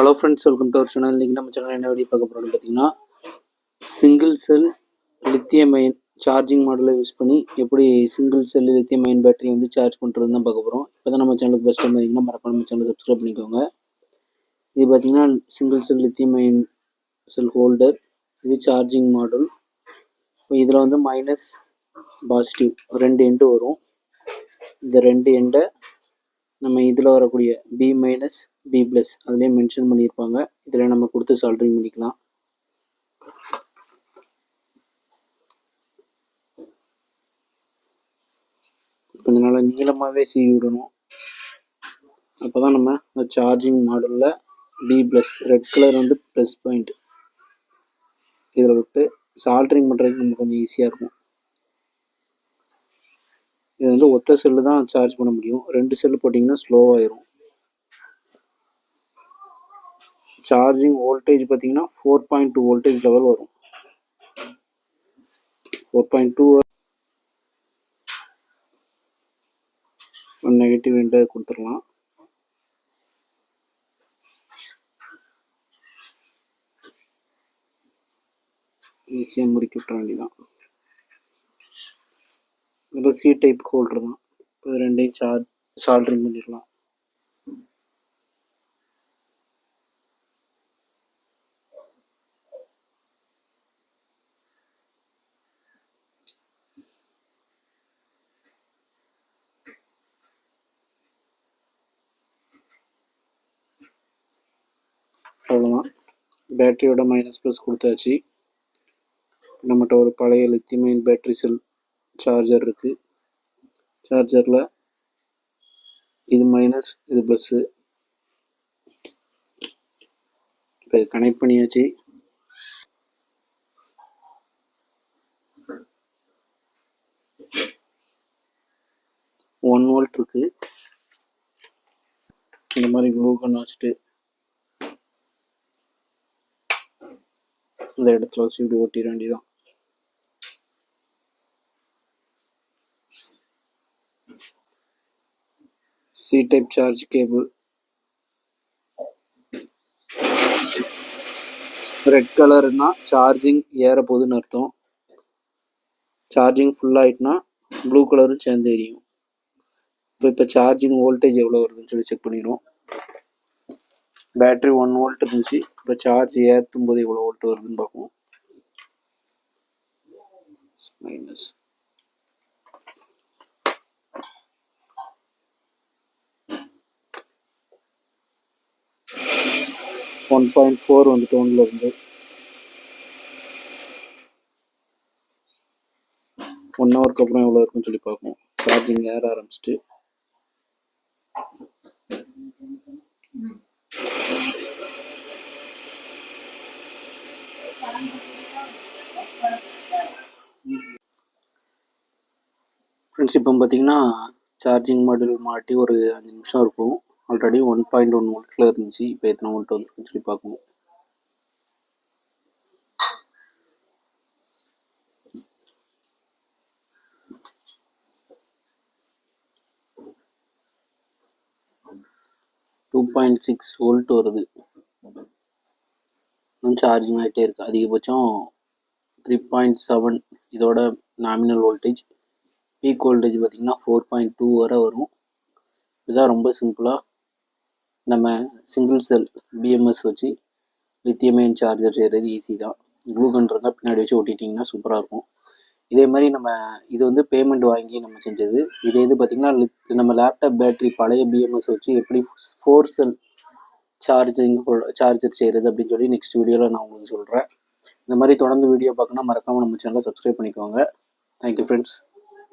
Hello friends, welcome to our channel. இன்றைக்கி நம்ம channel என்ன வீடியோ பார்க்க போகிறோம்னு பார்த்தீங்கன்னா, single cell lithium ion charging மாடலை யூஸ் பண்ணி எப்படி single cell lithium ion battery வந்து சார்ஜ் பண்ணுறதுன்னு தான் பார்க்க போகிறோம். இப்போ தான் நம்ம சேனலுக்கு ஃபஸ்ட் டைம் வரீங்கன்னா மறக்காம நம்ம சேனலை சப்ஸ்கிரைப் பண்ணிக்கோங்க. இது பார்த்தீங்கன்னா சிங்கிள் செல் லித்தியம் அயன் செல் ஹோல்டர், இது சார்ஜிங் மாடல். இப்போ இதில் வந்து மைனஸ் பாசிட்டிவ் ரெண்டு எண்டு வரும். இந்த ரெண்டு எண்டை நம்ம இதில் வரக்கூடிய பி மைனஸ் பி ப்ளஸ் அதுலேயே மென்ஷன் பண்ணியிருப்பாங்க. இதில் நம்ம கொடுத்து சால்ட்ரிங் பண்ணிக்கலாம். கொஞ்ச நாள் நீளமாகவே சீவி விடணும். அப்போ தான் நம்ம இந்த சார்ஜிங் மாடலில் பி ப்ளஸ் ரெட் கலர் வந்து ப்ளஸ் பாயிண்ட் இதில் விட்டு சால்ட்ரிங் பண்ணுறதுக்கு நமக்கு கொஞ்சம் ஈஸியாக இருக்கும். இது வந்து ஒத்த செல்லு தான் சார்ஜ் பண்ண முடியும். ரெண்டு செல்லு போட்டிங்கன்னா ஸ்லோவாயிரும். சார்ஜிங் வோல்டேஜ் பார்த்தீங்கன்னா 4.2 வோல்டேஜ் லெவல் வரும். 4.2 நெகட்டிவ் எண்டை கொடுத்துடலாம். ஈஸியாக முறுக்கி விட்டுற வேண்டியதான். இதில் சி டைப் ஹோல்டர் தான். இப்போ ரெண்டையும் சால்ட்ரிங் பண்ணிடலாம். அவ்வளோதான், பேட்டரியோட மைனஸ் ப்ளஸ் கொடுத்தாச்சு. நம்மகிட்ட ஒரு பழைய லித்தியம் அயன் பேட்டரி செல் சார்ஜர் இருக்குது. சார்ஜரில் இது மைனஸ் இது ப்ளஸ்ஸு. இப்போ இது கனெக்ட் பண்ணியாச்சு. ஒன் வோல்ட் இருக்குது. இந்த மாதிரி க்ளூ கன் வச்சுட்டு இந்த இடத்துல வச்சு இப்படி ஒட்டிட வேண்டியதான். C type charge cable. Red கலர்னா சார்ஜிங் ஏற போகுதுன்னு அர்த்தம். சார்ஜிங் ஃபுல்லாகிட்டுனா ப்ளூ கலரும் சேர்ந்து எரியும். இப்போ சார்ஜிங் வோல்டேஜ் எவ்வளோ வருதுன்னு சொல்லி செக் பண்ணிடுவோம். பேட்டரி 1 வோல்ட் இருந்துச்சு. இப்போ சார்ஜ் ஏற்றும் போது எவ்வளோ வோல்ட் வருதுன்னு பார்ப்போம். மைனஸ் 1.4 வந்துட்டு 1ல இருந்து 1 ஹவருக்கு அப்புறம் எவ்வளோ இருக்குன்னு சொல்லி பார்ப்போம். சார்ஜிங் ஏற ஆரம்பிச்சிட்டு ஃப்ரெண்ட்ஸ், இப்போ பார்த்தீங்கன்னா சார்ஜிங் மாடல் மாட்டி ஒரு 5 நிமிஷம் இருக்கும். ஆல்ரெடி 1.1 வோல்ட்டில் இருந்துச்சு. இப்போ எத்தனை வோல்ட் வந்துருக்குன்னு சொல்லி பார்க்கணும். .6 வோல்ட் வருது. சார்ஜிங் ஆகிட்டே இருக்குது. அதிகபட்சம் 3.7 இதோட நாமினல் வோல்டேஜ். பீக் வோல்டேஜ் பார்த்திங்கன்னா 4.2 வரை வரும். இதுதான் ரொம்ப சிம்பிளாக நம்ம சிங்கிள் செல் பிஎம்எஸ் வச்சு லித்தியம் அயன் சார்ஜர் செய்கிறது ஈஸி தான். க்ளூ கன் இருந்தால் பின்னாடி வச்சு ஒட்டிட்டிங்கன்னா சூப்பராக இருக்கும். இதே மாதிரி நம்ம இது வந்து பேமெண்ட் வாங்கி நம்ம செஞ்சது. இதே இது பார்த்திங்கன்னா நம்ம லேப்டாப் பேட்டரி பழைய பிஎம்எஸ் வச்சு எப்படி 4 செல் சார்ஜர் செய்கிறது அப்படின்னு சொல்லி நெக்ஸ்ட் வீடியோவில் நான் உங்களுக்கு சொல்கிறேன். இந்த மாதிரி தொடர்ந்து வீடியோ பார்க்கணுன்னா மறக்காமல் நம்ம சேனலை சப்ஸ்கிரைப் பண்ணிக்கோங்க. Thank you friends.